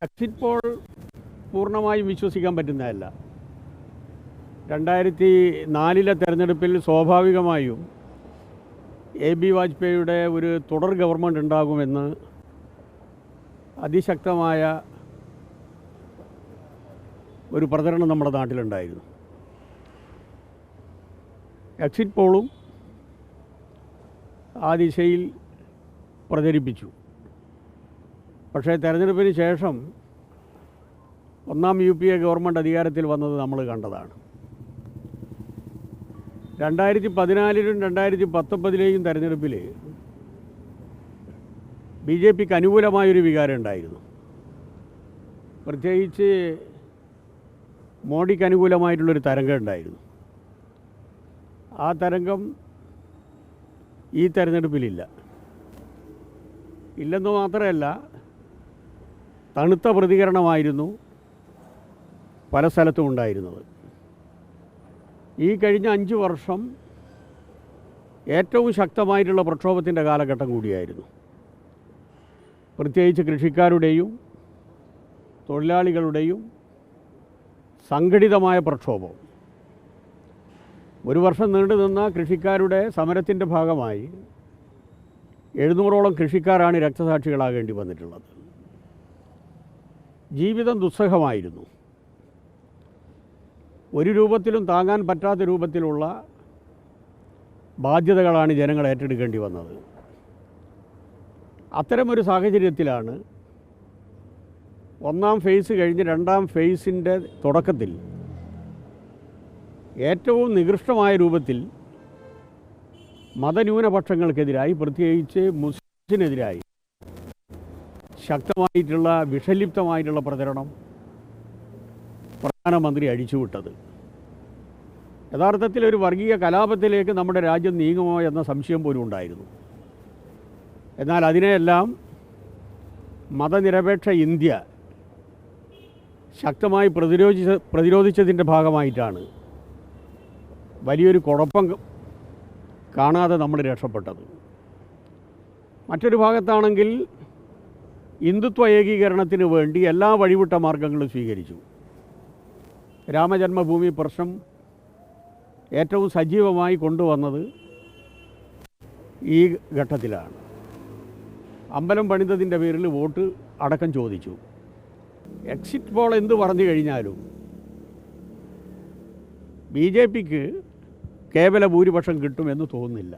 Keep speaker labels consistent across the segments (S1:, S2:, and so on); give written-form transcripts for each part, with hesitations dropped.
S1: Exit poll പൂർണ്ണമായും വിശ്വസിക്കാൻ പറ്റുന്നതല്ല. 2004 തെരഞ്ഞെടുപ്പിൽ സ്വാഭാവികമായും AB വാജ്പേയിയുടെ ഒരു തുടർ ഗവൺമെൻറ് ഉണ്ടാകുമെന്ന് അതിശക്തമായ ഒരു പ്രചരണം നമ്മുടെ നാട്ടിലുണ്ടായിരുന്നു. എക്സിറ്റ് പോളും ആ ദിശയിൽ പ്രചരിപ്പിച്ചു. പക്ഷേ തെരഞ്ഞെടുപ്പിന് ശേഷം ഒന്നാം UPA ഗവൺമെൻറ് അധികാരത്തിൽ വന്നത് നമ്മൾ കണ്ടതാണ്. 2014 2019 തെരഞ്ഞെടുപ്പിൽ BJPക്ക് അനുകൂലമായൊരു വികാരം ഉണ്ടായിരുന്നു. പ്രത്യേകിച്ച് മോഡിക്ക് അനുകൂലമായിട്ടുള്ളൊരു തരംഗം ഉണ്ടായിരുന്നു. ആ തരംഗം ഈ തെരഞ്ഞെടുപ്പിലില്ല. ഇല്ലെന്ന് മാത്രമല്ല, തണുത്ത പ്രതികരണമായിരുന്നു പല സ്ഥലത്തും ഉണ്ടായിരുന്നത്. ഈ കഴിഞ്ഞ 5 വർഷം ഏറ്റവും ശക്തമായിട്ടുള്ള പ്രക്ഷോഭത്തിൻ്റെ കാലഘട്ടം കൂടിയായിരുന്നു. പ്രത്യേകിച്ച് കൃഷിക്കാരുടെയും തൊഴിലാളികളുടെയും സംഘടിതമായ പ്രക്ഷോഭം. ഒരു വർഷം നീണ്ടു നിന്ന കൃഷിക്കാരുടെ സമരത്തിൻ്റെ ഭാഗമായി 700ഓളം കൃഷിക്കാരാണ് രക്തസാക്ഷികളാകേണ്ടി വന്നിട്ടുള്ളത്. ജീവിതം ദുസ്സഹമായിരുന്നു. ഒരു രൂപത്തിലും താങ്ങാൻ പറ്റാത്ത രൂപത്തിലുള്ള ബാധ്യതകളാണ് ജനങ്ങൾ ഏറ്റെടുക്കേണ്ടി വന്നത്. അത്തരമൊരു സാഹചര്യത്തിലാണ് ഒന്നാം ഫേസ് കഴിഞ്ഞ് രണ്ടാം ഫേസിൻ്റെ തുടക്കത്തിൽ ഏറ്റവും നികൃഷ്ടമായ രൂപത്തിൽ മതന്യൂനപക്ഷങ്ങൾക്കെതിരായി, പ്രത്യേകിച്ച് മുസ്ലിംസിനെതിരായി ശക്തമായിട്ടുള്ള വിഷലിപ്തമായിട്ടുള്ള പ്രചരണം പ്രധാനമന്ത്രി അഴിച്ചുവിട്ടത്. യഥാർത്ഥത്തിൽ ഒരു വർഗീയ കലാപത്തിലേക്ക് നമ്മുടെ രാജ്യം നീങ്ങുമോ എന്ന സംശയം പോലും ഉണ്ടായിരുന്നു. എന്നാൽ അതിനെയെല്ലാം മതനിരപേക്ഷ ഇന്ത്യ ശക്തമായി പ്രതിരോധിച്ചതിൻ്റെ ഭാഗമായിട്ടാണ് വലിയൊരു കുഴപ്പം കാണാതെ നമ്മൾ രക്ഷപ്പെട്ടത്. മറ്റൊരു ഭാഗത്താണെങ്കിൽ ഹിന്ദുത്വ ഏകീകരണത്തിന് വേണ്ടി എല്ലാ വഴിവിട്ട മാർഗങ്ങളും സ്വീകരിച്ചു. രാമജന്മഭൂമി പ്രശ്നം ഏറ്റവും സജീവമായി കൊണ്ടുവന്നത് ഈ ഘട്ടത്തിലാണ്. അമ്പലം പണിതതിൻ്റെ പേരിൽ വോട്ട് അടക്കം ചോദിച്ചു. എക്സിറ്റ് പോൾ എന്ത് പറഞ്ഞു കഴിഞ്ഞാലും BJPക്ക് കേവല ഭൂരിപക്ഷം കിട്ടുമെന്ന് തോന്നുന്നില്ല.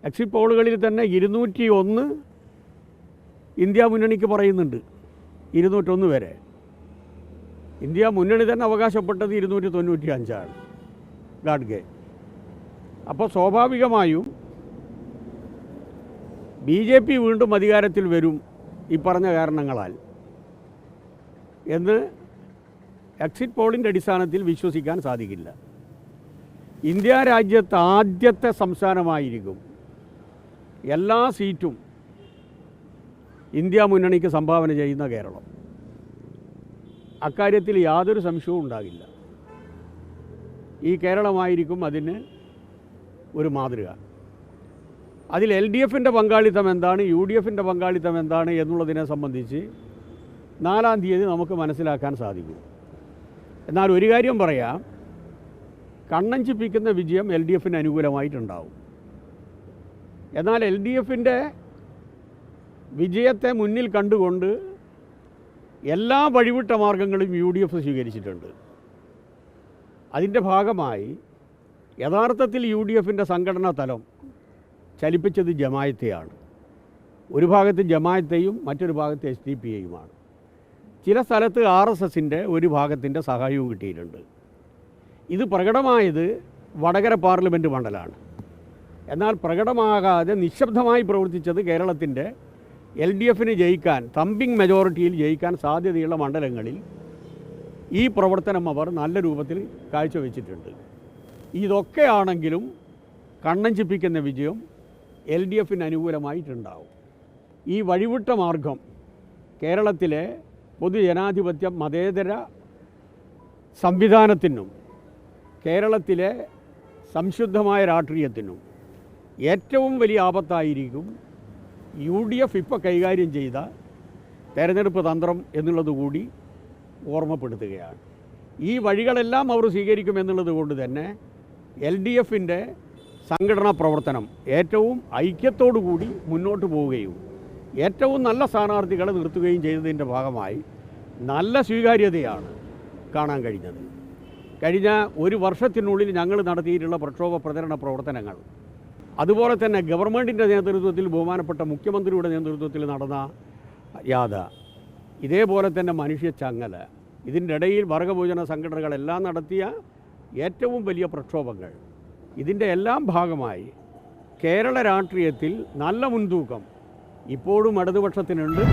S1: എക്സിറ്റ് പോളുകളിൽ തന്നെ 201 ഇന്ത്യ മുന്നണിക്ക് പറയുന്നുണ്ട്. 201 വരെ. ഇന്ത്യ മുന്നണി തന്നെ അവകാശപ്പെട്ടത് 295 ഗാഡ്ഗെ. അപ്പോൾ സ്വാഭാവികമായും BJP വീണ്ടും അധികാരത്തിൽ വരും ഈ പറഞ്ഞ കാരണങ്ങളാൽ എന്ന് എക്സിറ്റ് പോളിൻ്റെ അടിസ്ഥാനത്തിൽ വിശ്വസിക്കാൻ സാധിക്കില്ല. ഇന്ത്യ രാജ്യത്ത് ആദ്യത്തെ സംസ്ഥാനമായിരിക്കും എല്ലാ സീറ്റും ഇന്ത്യ മുന്നണിക്ക് സംഭാവന ചെയ്യുന്ന കേരളം. അക്കാര്യത്തിൽ യാതൊരു സംശയവും ഉണ്ടാകില്ല. ഈ കേരളമായിരിക്കും അതിന് ഒരു മാതൃക. അതിൽ LDFൻ്റെ പങ്കാളിത്തം എന്താണ്, UDFൻ്റെ പങ്കാളിത്തം എന്താണ് എന്നുള്ളതിനെ സംബന്ധിച്ച് 4-ാം തീയതി നമുക്ക് മനസ്സിലാക്കാൻ സാധിക്കും. എന്നാൽ ഒരു കാര്യം പറയാം, കണ്ണഞ്ചിപ്പിക്കുന്ന വിജയം LDFന് അനുകൂലമായിട്ടുണ്ടാവും. എന്നാൽ LDFൻ്റെ വിജയത്തെ മുന്നിൽ കണ്ടുകൊണ്ട് എല്ലാ വഴിവിട്ട മാർഗങ്ങളും UDF സ്വീകരിച്ചിട്ടുണ്ട്. അതിൻ്റെ ഭാഗമായി യഥാർത്ഥത്തിൽ UDFൻ്റെ സംഘടനാ തലം ചലിപ്പിച്ചത് ജമായത്തെയാണ്. ഒരു ഭാഗത്ത് ജമായത്തെയും മറ്റൊരു ഭാഗത്ത് SDPഐയുമാണ്. ചില സ്ഥലത്ത് RSSൻ്റെ ഒരു ഭാഗത്തിൻ്റെ സഹായവും കിട്ടിയിട്ടുണ്ട്. ഇത് പ്രകടമായത് വടകര പാർലമെൻറ്റ് മണ്ഡലമാണ്. എന്നാൽ പ്രകടമാകാതെ നിശബ്ദമായി പ്രവർത്തിച്ചത് കേരളത്തിൻ്റെ LDFന് ജയിക്കാൻ, തമ്പിങ് മെജോറിറ്റിയിൽ ജയിക്കാൻ സാധ്യതയുള്ള മണ്ഡലങ്ങളിൽ ഈ പ്രവർത്തനം അവർ നല്ല രൂപത്തിൽ കാഴ്ചവെച്ചിട്ടുണ്ട്. ഇതൊക്കെയാണെങ്കിലും കണ്ണഞ്ചിപ്പിക്കുന്ന വിജയം LDFന് അനുകൂലമായിട്ടുണ്ടാവും. ഈ വഴിവിട്ട മാർഗം കേരളത്തിലെ പൊതുജനാധിപത്യ മതേതര സംവിധാനത്തിനും കേരളത്തിലെ സംശുദ്ധമായ രാഷ്ട്രീയത്തിനും ഏറ്റവും വലിയ ആപത്തായിരിക്കും UDF ഇപ്പോൾ കൈകാര്യം ചെയ്ത തെരഞ്ഞെടുപ്പ് തന്ത്രം എന്നുള്ളതുകൂടി ഓർമ്മപ്പെടുത്തുകയാണ്. ഈ വഴികളെല്ലാം അവർ സ്വീകരിക്കുമെന്നുള്ളത് കൊണ്ട് തന്നെ LDFിൻ്റെ സംഘടനാ പ്രവർത്തനം ഏറ്റവും ഐക്യത്തോടുകൂടി മുന്നോട്ട് പോവുകയും ഏറ്റവും നല്ല സ്ഥാനാർത്ഥികളെ നിർത്തുകയും ചെയ്തതിൻ്റെ ഭാഗമായി നല്ല സ്വീകാര്യതയാണ് കാണാൻ കഴിഞ്ഞത്. കഴിഞ്ഞ ഒരു വർഷത്തിനുള്ളിൽ ഞങ്ങൾ നടത്തിയിട്ടുള്ള പ്രക്ഷോഭ പ്രചരണ പ്രവർത്തനങ്ങൾ, അതുപോലെ തന്നെ ഗവൺമെൻറ്റിൻ്റെ നേതൃത്വത്തിൽ ബഹുമാനപ്പെട്ട മുഖ്യമന്ത്രിയുടെ നേതൃത്വത്തിൽ നടന്ന യാത, ഇതേപോലെ തന്നെ മനുഷ്യച്ചങ്ങല, ഇതിൻ്റെ ഇടയിൽ വർഗഭോജന സംഘടനകളെല്ലാം നടത്തിയ ഏറ്റവും വലിയ പ്രക്ഷോഭങ്ങൾ, ഇതിൻ്റെ എല്ലാം ഭാഗമായി കേരള രാഷ്ട്രീയത്തിൽ നല്ല മുൻതൂക്കം ഇപ്പോഴും ഇടതുപക്ഷത്തിനുണ്ട്.